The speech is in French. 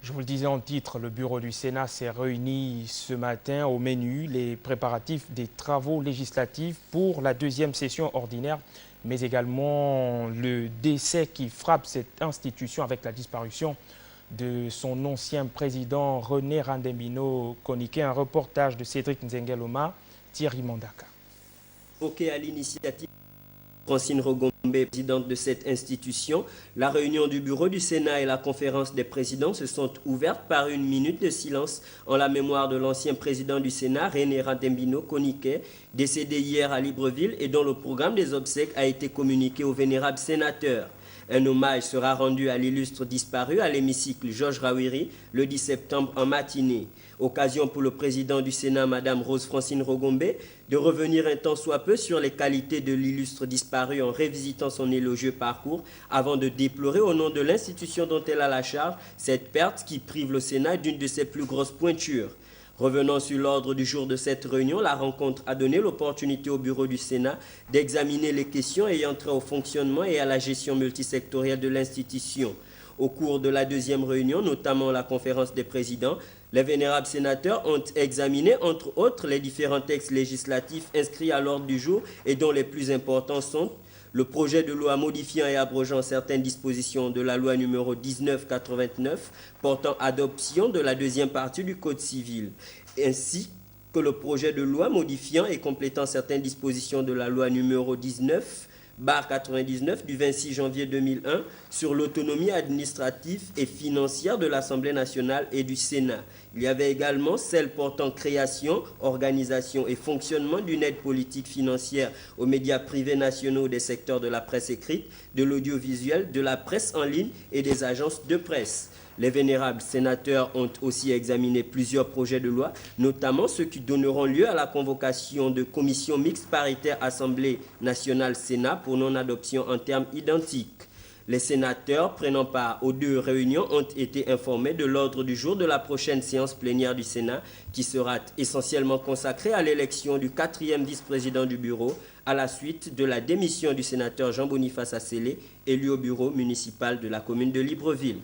Je vous le disais en titre, le bureau du Sénat s'est réuni ce matin. Au menu, les préparatifs des travaux législatifs pour la deuxième session ordinaire, mais également le décès qui frappe cette institution avec la disparition de son ancien président René Randembino Konike. Un reportage de Cédric Nzengeloma, Thierry Mandaka. Ok, à l'initiative Francine Rogombe, présidente de cette institution, la réunion du bureau du Sénat et la conférence des présidents se sont ouvertes par une minute de silence en la mémoire de l'ancien président du Sénat, René Randembino Konike, décédé hier à Libreville et dont le programme des obsèques a été communiqué aux vénérables sénateurs. Un hommage sera rendu à l'illustre disparu à l'hémicycle Georges Rawiri le 10 septembre en matinée. Occasion pour le président du Sénat, Mme Rose Francine Rogombe, de revenir un tant soit peu sur les qualités de l'illustre disparu en révisitant son élogieux parcours avant de déplorer au nom de l'institution dont elle a la charge cette perte qui prive le Sénat d'une de ses plus grosses pointures. Revenant sur l'ordre du jour de cette réunion, la rencontre a donné l'opportunité au bureau du Sénat d'examiner les questions ayant trait au fonctionnement et à la gestion multisectorielle de l'institution. Au cours de la deuxième réunion, notamment la conférence des présidents, les vénérables sénateurs ont examiné, entre autres, les différents textes législatifs inscrits à l'ordre du jour et dont les plus importants sont le projet de loi modifiant et abrogeant certaines dispositions de la loi numéro 1989 portant adoption de la deuxième partie du Code civil, ainsi que le projet de loi modifiant et complétant certaines dispositions de la loi numéro 19/99 du 26 janvier 2001 sur l'autonomie administrative et financière de l'Assemblée nationale et du Sénat. Il y avait également celle portant création, organisation et fonctionnement d'une aide politique financière aux médias privés nationaux des secteurs de la presse écrite, de l'audiovisuel, de la presse en ligne et des agences de presse. Les vénérables sénateurs ont aussi examiné plusieurs projets de loi, notamment ceux qui donneront lieu à la convocation de commissions mixtes paritaires Assemblée nationale-Sénat pour non-adoption en termes identiques. Les sénateurs prenant part aux deux réunions ont été informés de l'ordre du jour de la prochaine séance plénière du Sénat qui sera essentiellement consacrée à l'élection du 4e vice-président du bureau à la suite de la démission du sénateur Jean-Boniface Assélé, élu au bureau municipal de la commune de Libreville.